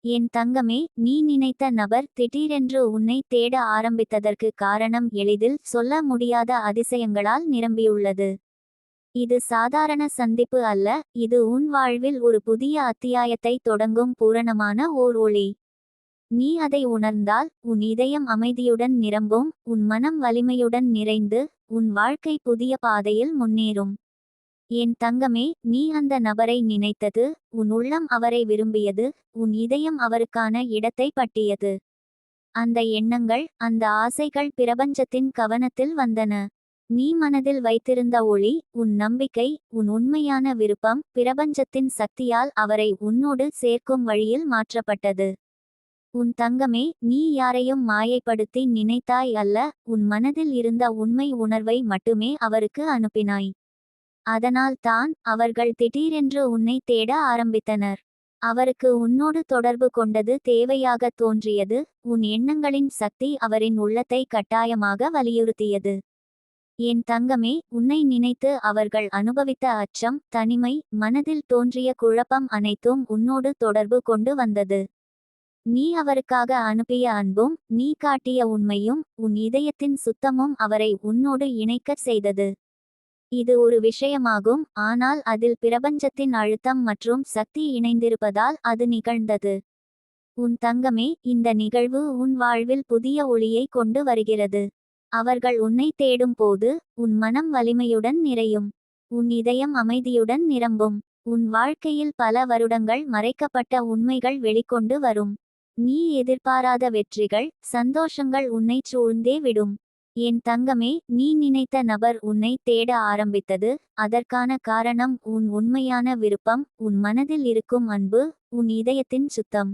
என் தங்கமே, நீ நினைத்த நபர் திடீரென்று உன்னை தேட ஆரம்பித்ததற்கு காரணம் எளிதில் சொல்ல முடியாத அதிசயங்களால் நிரம்பியுள்ளது. இது சாதாரண சந்திப்பு அல்ல, இது உன் வாழ்வில் ஒரு புதிய அத்தியாயத்தை தொடங்கும் பூரணமான ஓர் ஒளி. நீ அதை உணர்ந்தால் உன் இதயம் அமைதியுடன் நிரம்பும், உன் மனம் வலிமையுடன் நிறைந்து, உன் வாழ்க்கை புதிய பாதையில் முன்னேறும். என் தங்கமே, நீ அந்த நபரை நினைத்தது, உன் உள்ளம் அவரை விரும்பியது, உன் இதயம் அவருக்கான இடத்தை பட்டியது. அந்த எண்ணங்கள், அந்த ஆசைகள் பிரபஞ்சத்தின் கவனத்தில் வந்தன. நீ மனதில் வைத்திருந்த ஒளி, உன் நம்பிக்கை, உன் உண்மையான விருப்பம் பிரபஞ்சத்தின் சக்தியால் அவரை உன்னோடு சேர்க்கும் வழியில் மாற்றப்பட்டது. உன் தங்கமே, நீ யாரையும் மாயைப்படுத்தி நினைத்தாய் அல்ல, உன் மனதில் இருந்த உண்மை உணர்வை மட்டுமே அவருக்கு அனுப்பினாய். அதனால் தான் அவர்கள் திடீரென்று உன்னை தேட ஆரம்பித்தனர். அவருக்கு உன்னோடு தொடர்பு கொண்டது தேவையாக தோன்றியது, உன் எண்ணங்களின் சக்தி அவரின் உள்ளத்தை கட்டாயமாக வலியுறுத்தியது. என் தங்கமே, உன்னை நினைத்து அவர்கள் அனுபவித்த அச்சம், தனிமை, மனதில் தோன்றிய குழப்பம் அனைத்தும் உன்னோடு தொடர்பு கொண்டு வந்தது. நீ அவருக்காக அனுப்பிய அன்பும், நீ காட்டிய உண்மையும், உன் இதயத்தின் சுத்தமும் அவரை உன்னோடு இணைக்கச் செய்தது. இது ஒரு விஷயமாகும், ஆனால் அதில் பிரபஞ்சத்தின் அழுத்தம் மற்றும் சக்தி இணைந்திருப்பதால் அது நிகழ்ந்தது. உன் தங்கமே, இந்த நிகழ்வு உன் வாழ்வில் புதிய ஒளியை கொண்டு வருகிறது. அவர்கள் உன்னை தேடும் போது உன் மனம் வலிமையுடன் நிறையும். உன் இதயம் அமைதியுடன் நிரம்பும். உன் வாழ்க்கையில் பல வருடங்கள் மறைக்கப்பட்ட உண்மைகள் வெளிக்கொண்டு வரும். நீ எதிர்பாராத வெற்றிகள், சந்தோஷங்கள் உன்னை சூழ்ந்தே விடும். என் தங்கமே, நீ நினைத்த நபர் உன்னை தேட ஆரம்பித்தது, அதற்கான காரணம் உன் உண்மையான விருப்பம், உன் மனதில் இருக்கும் அன்பு, உன் இதயத்தின் சுத்தம்.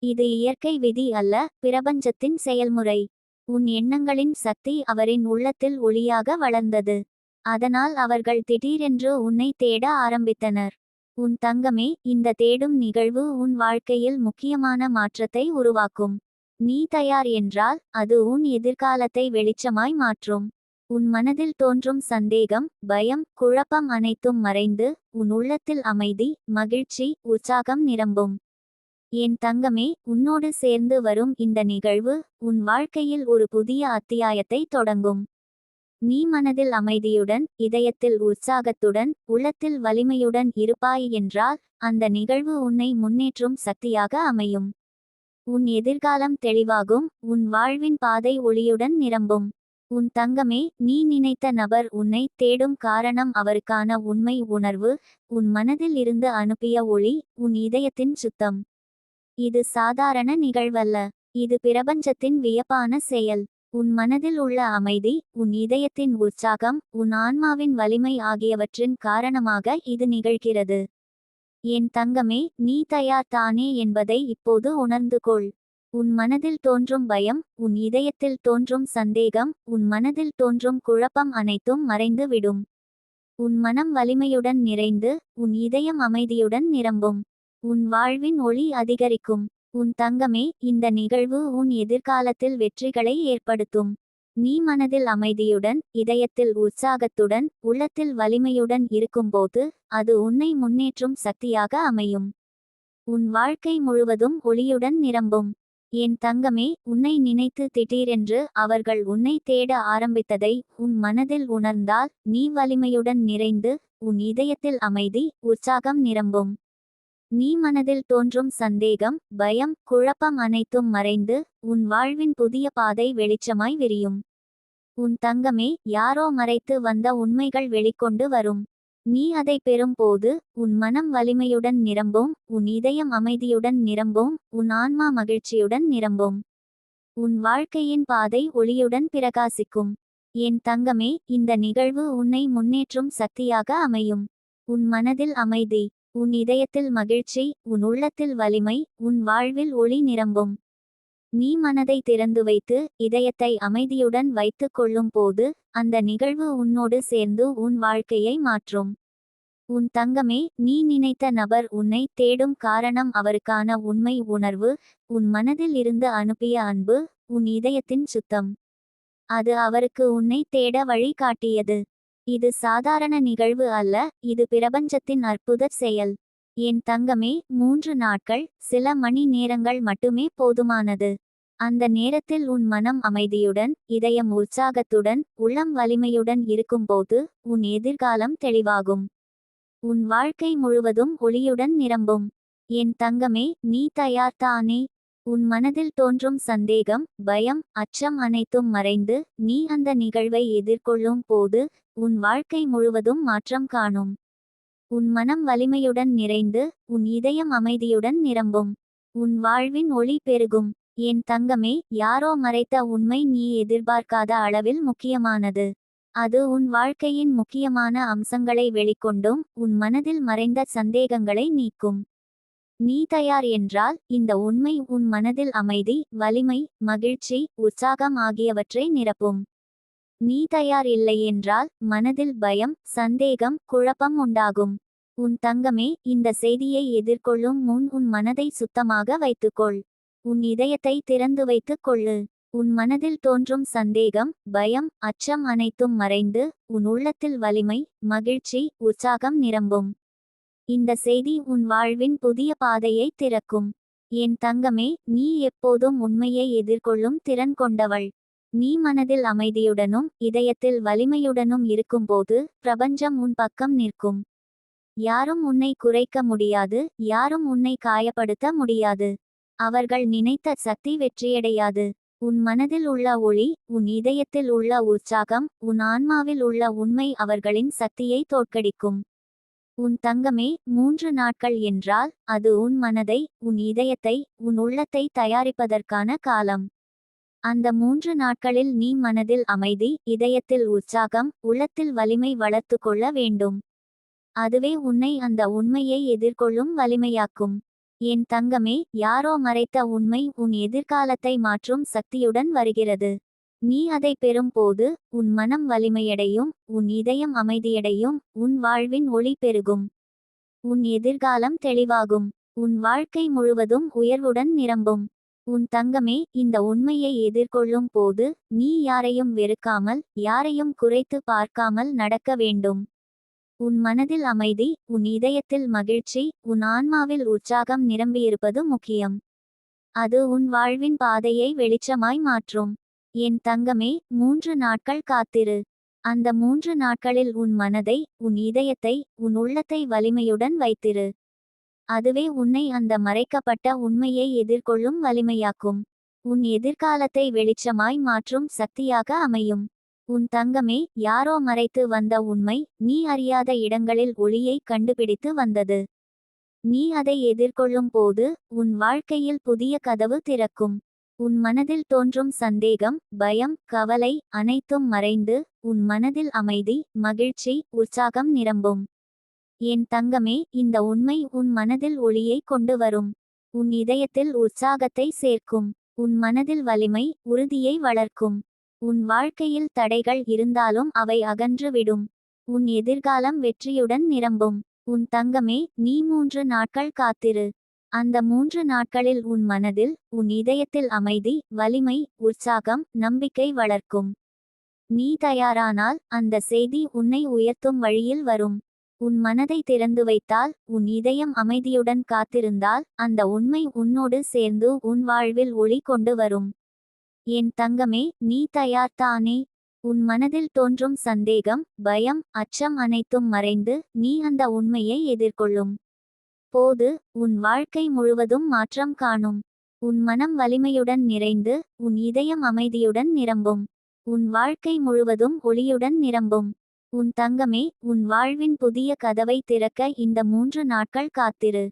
இது இயற்கை விதி அல்ல, பிரபஞ்சத்தின் செயல்முறை. உன் எண்ணங்களின் சக்தி அவரின் உள்ளத்தில் ஒளியாக வளர்ந்தது. அதனால் அவர்கள் திடீரென்று உன்னை தேட ஆரம்பித்தனர். உன் தங்கமே, இந்த தேடும் நிகழ்வு உன் வாழ்க்கையில் முக்கியமான மாற்றத்தை உருவாக்கும். நீ தயார் என்றால் அது உன் எதிர்காலத்தை வெளிச்சமாய் மாற்றும். உன் மனதில் தோன்றும் சந்தேகம், பயம், குழப்பம் அனைத்தும் மறைந்து, உன் உள்ளத்தில் அமைதி, மகிழ்ச்சி, உற்சாகம் நிரம்பும். என் தங்கமே, உன்னோடு சேர்ந்து வரும் இந்த நிகழ்வு உன் வாழ்க்கையில் ஒரு புதிய அத்தியாயத்தை தொடங்கும். நீ மனதில் அமைதியுடன், இதயத்தில் உற்சாகத்துடன், உள்ளத்தில் வலிமையுடன் இருப்பாய் என்றால் அந்த நிகழ்வு உன்னை முன்னேற்றும் சக்தியாக அமையும். உன் எதிர்காலம் தெளிவாகும், உன் வாழ்வின் பாதை ஒளியுடன் நிரம்பும். உன் தங்கமே, நீ நினைத்த நபர் உன்னை தேடும் காரணம் அவருக்கான உண்மை உணர்வு, உன் மனதில் இருந்து அனுப்பிய ஒளி, உன் இதயத்தின் சுத்தம். இது சாதாரண நிகழ்வல்ல, இது பிரபஞ்சத்தின் வியப்பான செயல். உன் மனதில் உள்ள அமைதி, உன் இதயத்தின் உற்சாகம், உன் ஆன்மாவின் வலிமை ஆகியவற்றின் காரணமாக இது நிகழ்கிறது. என் தங்கமே, நீ தயார் தானே என்பதை இப்போது உணர்ந்து கொள். உன் மனதில் தோன்றும் பயம், உன் இதயத்தில் தோன்றும் சந்தேகம், உன் மனதில் தோன்றும் குழப்பம் அனைத்தும் மறைந்து விடும். உன் மனம் வலிமையுடன் நிறைந்து, உன் இதயம் அமைதியுடன் நிரம்பும். உன் வாழ்வின் ஒளி அதிகரிக்கும். உன் தங்கமே, இந்த நிகழ்வு உன் எதிர்காலத்தில் வெற்றிகளை ஏற்படுத்தும். நீ மனதில் அமைதியுடன், இதயத்தில் உற்சாகத்துடன், உள்ளத்தில் வலிமையுடன் இருக்கும்போது அது உன்னை முன்னேற்றும் சக்தியாக அமையும். உன் வாழ்க்கை முழுவதும் ஒளியுடன் நிரம்பும். என் தங்கமே, உன்னை நினைத்து திடீரென்று அவர்கள் உன்னை தேட ஆரம்பித்ததை உன் மனதில் உணர்ந்தால் நீ வலிமையுடன் நிறைந்து, உன் இதயத்தில் அமைதி, உற்சாகம் நிரம்பும். நீ மனதில் தோன்றும் சந்தேகம், பயம், குழப்பம் அனைத்தும் மறைந்து, உன் வாழ்வின் புதிய பாதை வெளிச்சமாய் விரியும். உன் தங்கமே, யாரோ மறைத்து வந்த உண்மைகள் வெளிக்கொண்டு வரும். நீ அதை பெறும் போது உன் மனம் வலிமையுடன் நிரம்பும், உன் இதயம் அமைதியுடன் நிரம்பும், உன் ஆன்மா மகிழ்ச்சியுடன் நிரம்பும். உன் வாழ்க்கையின் பாதை ஒளியுடன் பிரகாசிக்கும். என் தங்கமே, இந்த நிகழ்வு உன்னை முன்னேற்றும் சக்தியாக அமையும். உன் மனதில் அமைதி, உன் இதயத்தில் மகிழ்ச்சி, உன் உள்ளத்தில் வலிமை, உன் வாழ்வில் ஒளி நிரம்பும். நீ மனதை திறந்து வைத்து இதயத்தை அமைதியுடன் வைத்து கொள்ளும் போது அந்த நிகழ்வு உன்னோடு சேர்ந்து உன் வாழ்க்கையை மாற்றும். உன் தங்கமே, நீ நினைத்த நபர் உன்னை தேடும் காரணம் அவருக்கான உண்மை உணர்வு, உன் மனதில் இருந்து அனுப்பிய அன்பு, உன் இதயத்தின் சுத்தம். அது அவருக்கு உன்னை தேட வழி காட்டியது. இது சாதாரண நிகழ்வு அல்ல, இது பிரபஞ்சத்தின் அற்புத செயல். என் தங்கமே, 3 நாட்கள், சில மணி நேரங்கள் மட்டுமே போதுமானது. அந்த நேரத்தில் உன் மனம் அமைதியுடன், இதயம் உற்சாகத்துடன், உள்ளம் வலிமையுடன் இருக்கும்போது உன் எதிர்காலம் தெளிவாகும். உன் வாழ்க்கை முழுவதும் ஒளியுடன் நிரம்பும். என் தங்கமே, நீ தயார்தானே? உன் மனதில் தோன்றும் சந்தேகம், பயம், அச்சம் அனைத்தும் மறைந்து நீ அந்த நிகழ்வை எதிர்கொள்ளும் போது உன் வாழ்க்கை முழுவதும் மாற்றம் காணும். உன் மனம் வலிமையுடன் நிறைந்து உன் இதயம் அமைதியுடன் நிரம்பும். உன் வாழ்வின் ஒளி பெருகும். என் தங்கமே, யாரோ மறைத்த உண்மை நீ எதிர்பார்க்காத அளவில் முக்கியமானது. அது உன் வாழ்க்கையின் முக்கியமான அம்சங்களை வெளிக்கொண்டும் உன் மனதில் மறைந்த சந்தேகங்களை நீக்கும். நீ தயார் என்றால் இந்த உண்மை உன் மனதில் அமைதி, வலிமை, மகிழ்ச்சி, உற்சாகம் ஆகியவற்றை நிரப்பும். நீ தயார் இல்லை என்றால் மனதில் பயம், சந்தேகம், குழப்பம் உண்டாகும். உன் தங்கமே, இந்த செய்தியை எதிர்கொள்ளும் முன் உன் மனதை சுத்தமாக வைத்துக்கொள். உன் இதயத்தை திறந்து வைத்துக் கொள்ளு. உன் மனதில் தோன்றும் சந்தேகம், பயம், அச்சம் அனைத்தும் மறைந்து உன் உள்ளத்தில் வலிமை, மகிழ்ச்சி, உற்சாகம் நிரம்பும். இந்த செய்தி உன் வாழ்வின் புதிய பாதையை திறக்கும். என் தங்கமே, நீ எப்போதும் உண்மையை எதிர்கொள்ளும் திறன் கொண்டவள். நீ மனதில் அமைதியுடனும் இதயத்தில் வலிமையுடனும் இருக்கும்போது பிரபஞ்சம் உன் பக்கம் நிற்கும். யாரும் உன்னை குறைக்க முடியாது, யாரும் உன்னை காயப்படுத்த முடியாது. அவர்கள் நினைத்த சக்தி வெற்றியடையாது. உன் மனதில் உள்ள ஒளி, உன் இதயத்தில் உள்ள உற்சாகம், உன் ஆன்மாவில் உள்ள உண்மை அவர்களின் சக்தியை தோற்கடிக்கும். உன் தங்கமே, 3 நாட்கள் என்றால் அது உன் மனதை, உன் இதயத்தை, உன் உள்ளத்தை தயாரிப்பதற்கான காலம். அந்த 3 நாட்களில் நீ மனதில் அமைதி, இதயத்தில் உற்சாகம், உள்ளத்தில் வலிமை வளர்த்து கொள்ள வேண்டும். அதுவே உன்னை அந்த உண்மையை எதிர்கொள்ளும் வலிமையாக்கும். என் தங்கமே, யாரோ மறைத்த உண்மை உன் எதிர்காலத்தை மாற்றும் சக்தியுடன் வருகிறது. நீ அதை பெறும்போது உன் மனம் வலிமையடையும், உன் இதயம் அமைதியடையும், உன் வாழ்வின் ஒளி பெருகும். உன் எதிர்காலம் தெளிவாகும். உன் வாழ்க்கை முழுவதும் உயர்வுடன் நிரம்பும். உன் தங்கமே, இந்த உண்மையை எதிர்கொள்ளும் போது நீ யாரையும் வெறுக்காமல், யாரையும் குறைத்து பார்க்காமல் நடக்க வேண்டும். உன் மனதில் அமைதி, உன் இதயத்தில் மகிழ்ச்சி, உன் ஆன்மாவில் உற்சாகம் நிரம்பியிருப்பது முக்கியம். அது உன் வாழ்வின் பாதையை வெளிச்சமாய் மாற்றும். என் தங்கமே, 3 நாட்கள் காத்திரு. அந்த 3 நாட்களில் உன் மனதை, உன் இதயத்தை, உன் உள்ளத்தை வலிமையுடன் வைத்திரு. அதுவே உன்னை அந்த மறைக்கப்பட்ட உண்மையை எதிர்கொள்ளும் வலிமையாக்கும். உன் எதிர்காலத்தை வெளிச்சமாய் மாற்றும் சக்தியாக அமையும். உன் தங்கமே, யாரோ மறைத்து வந்த உண்மை நீ அறியாத இடங்களில் ஒளியை கண்டுபிடித்து வந்தது. நீ அதை எதிர்கொள்ளும் போது உன் வாழ்க்கையில் புதிய கதவு திறக்கும். உன் மனதில் தோன்றும் சந்தேகம், பயம், கவலை அனைத்தும் மறைந்து உன் மனதில் அமைதி, மகிழ்ச்சி, உற்சாகம் நிரம்பும். என் தங்கமே, இந்த உண்மை உன் மனதில் ஒளியை கொண்டு வரும். உன் இதயத்தில் உற்சாகத்தை சேர்க்கும். உன் மனதில் வலிமை, உறுதியை வளர்க்கும். உன் வாழ்க்கையில் தடைகள் இருந்தாலும் அவை அகன்றுவிடும். உன் எதிர்காலம் வெற்றியுடன் நிரம்பும். உன் தங்கமே, நீ 3 நாட்கள் காத்திரு. அந்த 3 நாட்களில் உன் மனதில், உன் இதயத்தில் அமைதி, வலிமை, உற்சாகம், நம்பிக்கை வளர்க்கும். நீ தயாரானால் அந்த செய்தி உன்னை உயர்த்தும் வழியில் வரும். உன் மனதை திறந்து வைத்தால், உன் இதயம் அமைதியுடன் காத்திருந்தால் அந்த உண்மை உன்னோடு சேர்ந்து உன் வாழ்வில் ஒளி கொண்டு வரும். என் தங்கமே, நீ தயார்தானே? உன் மனதில் தோன்றும் சந்தேகம், பயம், அச்சம் அனைத்தும் மறைந்து நீ அந்த உண்மையை எதிர்கொள்ளும் போது உன் வாழ்க்கை முழுவதும் மாற்றம் காணும். உன் மனம் வலிமையுடன் நிறைந்து உன் இதயம் அமைதியுடன் நிரம்பும். உன் வாழ்க்கை முழுவதும் ஒளியுடன் நிரம்பும். உன் தங்கமே, உன் வாழ்வின் புதிய கதவை திறக்க இந்த 3 நாட்கள் காத்திரு.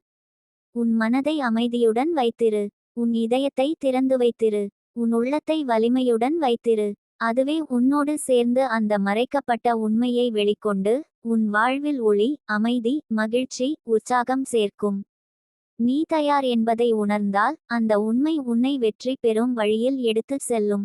உன் மனதை அமைதியுடன் வைத்திரு. உன் இதயத்தை திறந்து வைத்திரு. உன் உள்ளத்தை வலிமையுடன் வைத்திரு. அதுவே உன்னோடு சேர்ந்து அந்த மறைக்கப்பட்ட உண்மையை வெளிக்கொண்டு உன் வாழ்வில் ஒளி, அமைதி, மகிழ்ச்சி, உற்சாகம் சேர்க்கும். நீ தயார் என்பதை உணர்ந்தால் அந்த உண்மை உன்னை வெற்றி பெறும் வழியில் எடுத்துச் செல்லும்.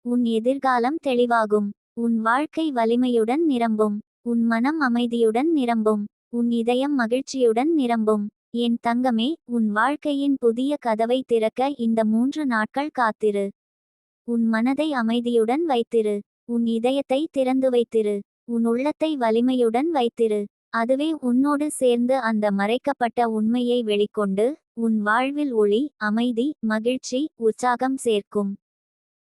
உன் எதிர்காலம் தெளிவாகும். உன் வாழ்க்கை வலிமையுடன் நிரம்பும். உன் மனம் அமைதியுடன் நிரம்பும். உன் இதயம் மகிழ்ச்சியுடன் நிரம்பும். என் தங்கமே, உன் வாழ்க்கையின் புதிய கதவை திறக்க இந்த 3 நாட்கள் காத்திரு. உன் மனதை அமைதியுடன் வைத்திரு. உன் இதயத்தை திறந்து வைத்திரு. உன் உள்ளத்தை வலிமையுடன் வைத்திரு. அதுவே உன்னோடு சேர்ந்து அந்த மறைக்கப்பட்ட உண்மையை வெளிக்கொண்டு உன் வாழ்வில் ஒளி, அமைதி, மகிழ்ச்சி, உற்சாகம் சேர்க்கும்.